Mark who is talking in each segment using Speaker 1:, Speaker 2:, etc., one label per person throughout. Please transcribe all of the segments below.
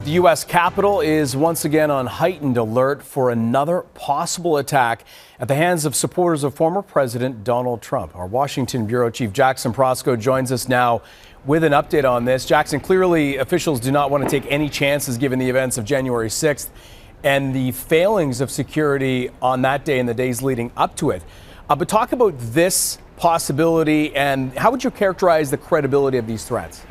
Speaker 1: The U.S. Capitol is once again on heightened alert for another possible attack at the hands of supporters of former President Donald Trump. Our Washington Bureau Chief Jackson Proskow joins us now with an update on this. Jackson, clearly officials do not want to take any chances given the events of January 6th and the failings of security on that day and the days leading up to it. But talk about this possibility and how would you characterize the credibility of these threats?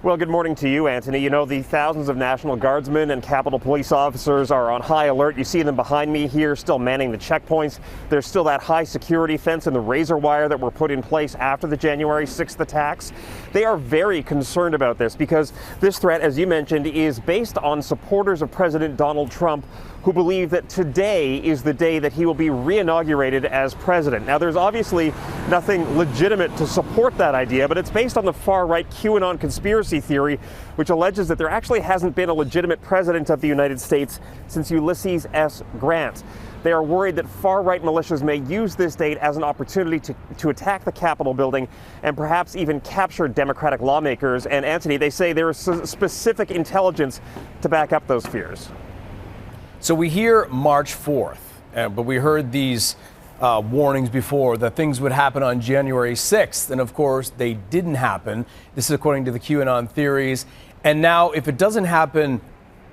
Speaker 2: Well, good morning to you, Anthony. You know, the thousands of National Guardsmen and Capitol Police officers are on high alert. You see them behind me here, still manning the checkpoints. There's still that high security fence and the razor wire that were put in place after the January 6th attacks. They are very concerned about this because this threat, as you mentioned, is based on supporters of President Donald Trump who believe that today is the day that he will be reinaugurated as president. Now, there's obviously nothing legitimate to support that idea, but it's based on the far-right QAnon conspiracy theory, which alleges that there actually hasn't been a legitimate president of the United States since Ulysses S. Grant. They are worried that far-right militias may use this date as an opportunity to attack the Capitol building and perhaps even capture Democratic lawmakers. And Anthony, they say there is specific intelligence to back up those fears.
Speaker 1: So we hear March 4th, but we heard these warnings before that things would happen on January 6th. And of course, they didn't happen. This is according to the QAnon theories. And now if it doesn't happen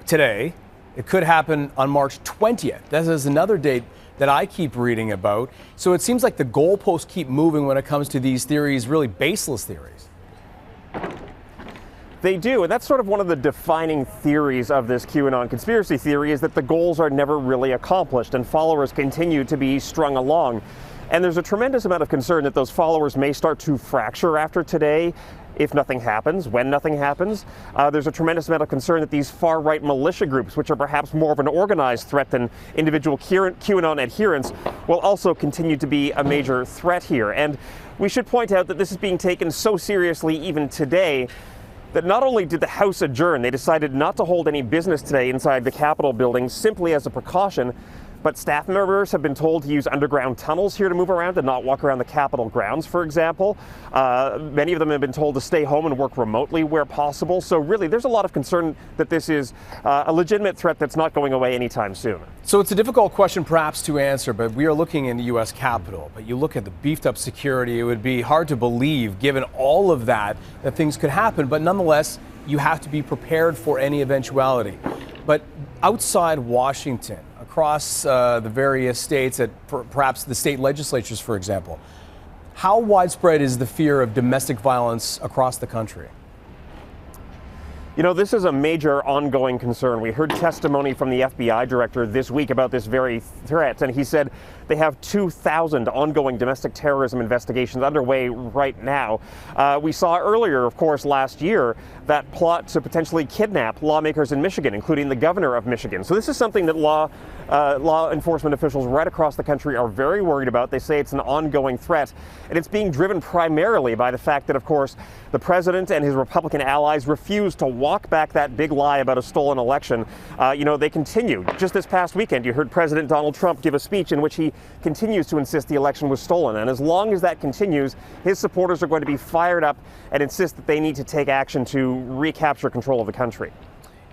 Speaker 1: today, it could happen on March 20th. That is another date that I keep reading about. So it seems like the goalposts keep moving when it comes to these theories, really baseless theories.
Speaker 2: They do, and that's sort of one of the defining theories of this QAnon conspiracy theory is that the goals are never really accomplished and followers continue to be strung along. And there's a tremendous amount of concern that those followers may start to fracture after today if nothing happens, when nothing happens. There's a tremendous amount of concern that these far-right militia groups, which are perhaps more of an organized threat than individual QAnon adherents, will also continue to be a major threat here. And we should point out that this is being taken so seriously even today that not only did the House adjourn, they decided not to hold any business today inside the Capitol building simply as a precaution, but staff members have been told to use underground tunnels here to move around and not walk around the Capitol grounds, for example. Many of them have been told to stay home and work remotely where possible. So really, there's a lot of concern that this is a legitimate threat that's not going away anytime soon.
Speaker 1: So it's a difficult question perhaps to answer, but we are looking in the U.S. Capitol. But you look at the beefed up security, it would be hard to believe, given all of that things could happen. But nonetheless, you have to be prepared for any eventuality. But outside Washington, across the various states, at perhaps the state legislatures, for example, how widespread is the fear of domestic violence across the country?
Speaker 2: You know, this is a major ongoing concern. We heard testimony from the FBI director this week about this very threat, and he said they have 2,000 ongoing domestic terrorism investigations underway right now. We saw earlier, of course, last year, that plot to potentially kidnap lawmakers in Michigan, including the governor of Michigan. So this is something that law enforcement officials right across the country are very worried about. They say it's an ongoing threat, and it's being driven primarily by the fact that, of course, the president and his Republican allies refuse to walk back that big lie about a stolen election. You know, they continue. Just this past weekend, you heard President Donald Trump give a speech in which he continues to insist the election was stolen. And as long as that continues, his supporters are going to be fired up and insist that they need to take action to recapture control of the country.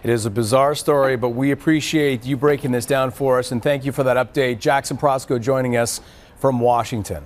Speaker 1: It is a bizarre story, but we appreciate you breaking this down for us. And thank you for that update. Jackson Proskow joining us from Washington.